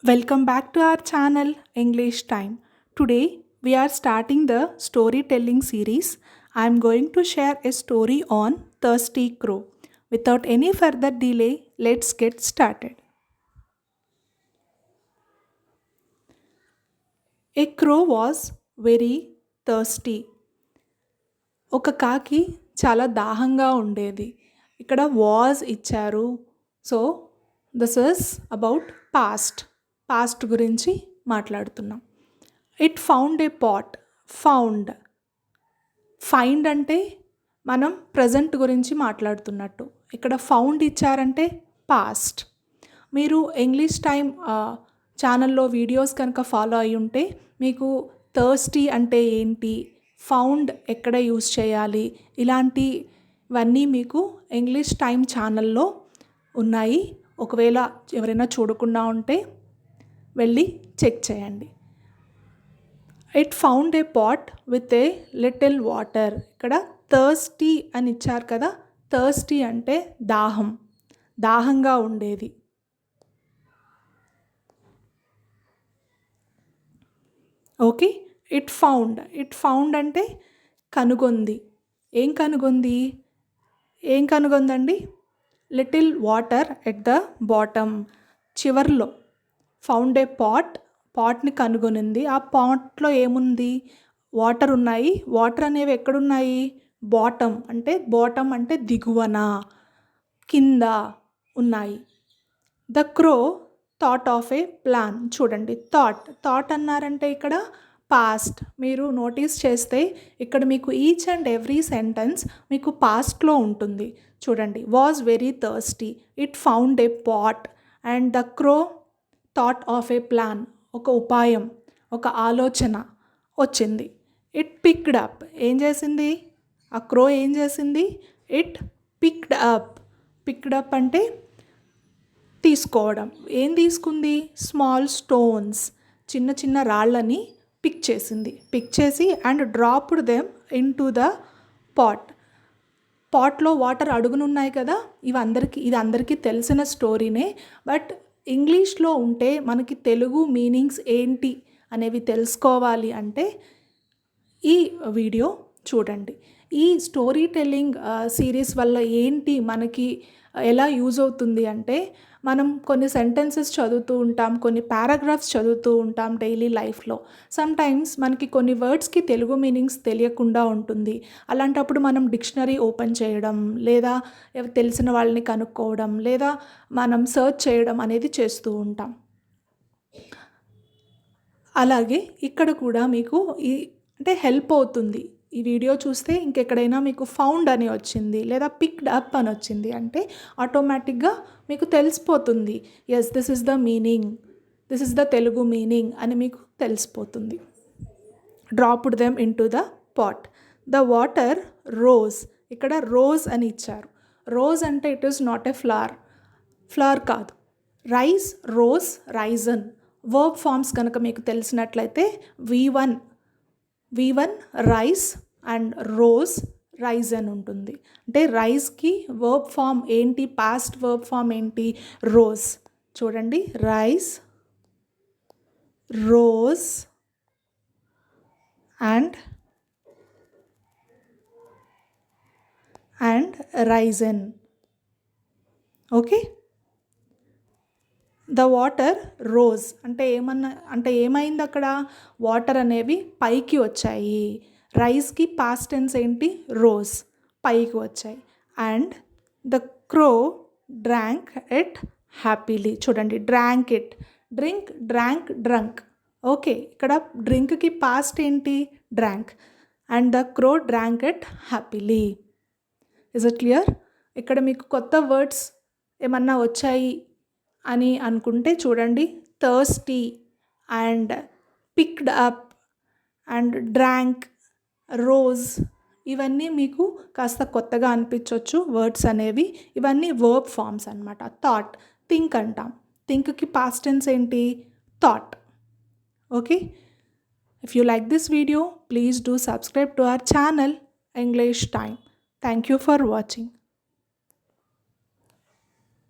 Welcome back to our channel English Time. Today we are starting the storytelling series. I am going to share a story on Thirsty Crow. Without any further delay, let's get started. A crow was very thirsty. ఒక కాకి చాలా దాహంగా ఉండేది. ఇక్కడ was ఇచ్చారు. So this is about past గురించి మాట్లాడుతున్నాం. It found a pot. Find అంటే మనం ప్రజెంట్ గురించి మాట్లాడుతున్నట్టు. ఇక్కడ ఫౌండ్ ఇచ్చారంటే పాస్ట్. మీరు ఇంగ్లీష్ టైం ఛానల్లో వీడియోస్ కనుక ఫాలో అయి ఉంటే మీకు థర్స్టీ అంటే ఏంటి, ఫౌండ్ ఎక్కడ యూస్ చేయాలి, ఇలాంటివన్నీ మీకు ఇంగ్లీష్ టైం ఛానల్లో ఉన్నాయి. ఒకవేళ ఎవరైనా చూడకుండా ఉంటే వెళ్ళి చెక్ చేయండి. It found a pot with a little water. ఇక్కడ థర్స్టీ అని ఇచ్చారు కదా, థర్స్టీ అంటే దాహంగా ఉండేది. ఓకే, ఇట్ ఫౌండ్ అంటే కనుగొంది. ఏం కనుగొందండి? Little water at the bottom, చివర్లో. ఫౌండ్ ఏ పాట్ని కనుగొనింది. ఆ పాట్లో ఏముంది? వాటర్ ఉన్నాయి. వాటర్ అనేవి ఎక్కడున్నాయి? బాటమ్ అంటే దిగువన, కింద ఉన్నాయి. The crow thought of a plan. చూడండి, థాట్ అన్నారంటే ఇక్కడ పాస్ట్. మీరు నోటీస్ చేస్తే ఇక్కడ మీకు ఈచ్ అండ్ ఎవ్రీ సెంటెన్స్ మీకు పాస్ట్లో ఉంటుంది. చూడండి, was very thirsty, it found a pot, and the crow thought of a plan. ఒక ఉపాయం, ఒక ఆలోచన వచ్చింది. It picked up. ఏం చేసింది? ఆ క్రో ఏం చేసింది? ఇట్ పిక్డ్ అప్ అంటే తీసుకోవడం. ఏం తీసుకుంది? స్మాల్ స్టోన్స్, చిన్న రాళ్ళని పిక్ చేసి and dropped them into the పాట్లో వాటర్ అడుగునున్నాయి కదా. ఇది అందరికీ తెలిసిన స్టోరీనే. బట్ ఇంగ్లీష్లో ఉంటే మనకి తెలుగు మీనింగ్స్ ఏంటి అనేవి తెలుసుకోవాలి అంటే ఈ వీడియో చూడండి. ఈ స్టోరీ టెల్లింగ్ సిరీస్ వల్ల ఏంటి మనకి ఎలా యూజ్ అవుతుంది అంటే, మనం కొన్ని సెంటెన్సెస్ చదువుతూ ఉంటాం, కొన్ని పారాగ్రాఫ్స్ చదువుతూ ఉంటాం డైలీ లైఫ్లో. సమ్టైమ్స్ మనకి కొన్ని వర్డ్స్కి తెలుగు మీనింగ్స్ తెలియకుండా ఉంటుంది. అలాంటప్పుడు మనం డిక్షనరీ ఓపెన్ చేయడం, లేదా తెలిసిన వాళ్ళని కనుక్కోవడం, లేదా మనం సర్చ్ చేయడం అనేది చేస్తూ ఉంటాం. అలాగే ఇక్కడ కూడా మీకు హెల్ప్ అవుతుంది. ఈ వీడియో చూస్తే ఇంకెక్కడైనా మీకు ఫౌండ్ అని వచ్చింది, లేదా పిక్డ్ అప్ అని వచ్చింది అంటే ఆటోమేటిక్గా మీకు తెలిసిపోతుంది. Yes, this is the meaning, this is the Telugu meaning అని మీకు తెలిసిపోతుంది. Dropped them into the pot. The water rose. ఇక్కడ రోజ్ అని ఇచ్చారు. రోజ్ అంటే it is not a flower కాదు. Rise, rose, risen. Verb forms కనుక మీకు తెలిసినట్లయితే V1 rice and rose rise అని ఉంటుంది. అంటే రైస్కి వర్బ్ ఫామ్ ఏంటి? పాస్ట్ వర్బ్ ఫామ్ ఏంటి? రోజ్. చూడండి, rice, rose and Ryzen. Okay, the water rose అంటే ఏమైంది అక్కడ? వాటర్ అనేవి పైకి వచ్చాయి. రైస్కి పాస్ట్ టెన్స్ ఏంటి? రోజ్, పైకి వచ్చాయి. And the crow drank it happily. చూడండి, డ్రాంక్ ఇట్, డ్రంక్. ఓకే, ఇక్కడ డ్రింక్కి పాస్ట్ ఏంటి? Drank. And the crow drank it happily. Is it clear? ఇక్కడ మీకు కొత్త వర్డ్స్ ఏమన్నా వచ్చాయి అని అనుకుంటే చూడండి, thirsty and picked up and drank, rose, ఇవన్నీ మీకు కాస్త కొత్తగా అనిపించవచ్చు వర్డ్స్ అనేవి. ఇవన్నీ వర్బ్ ఫార్మ్స్ అనమాట. థాట్, థింక్ అంటాం. థింక్కి పాస్ట్ టెన్స్ ఏంటి? Thought. Okay, if you like this video, please do subscribe to our channel English Time. Thank you for watching.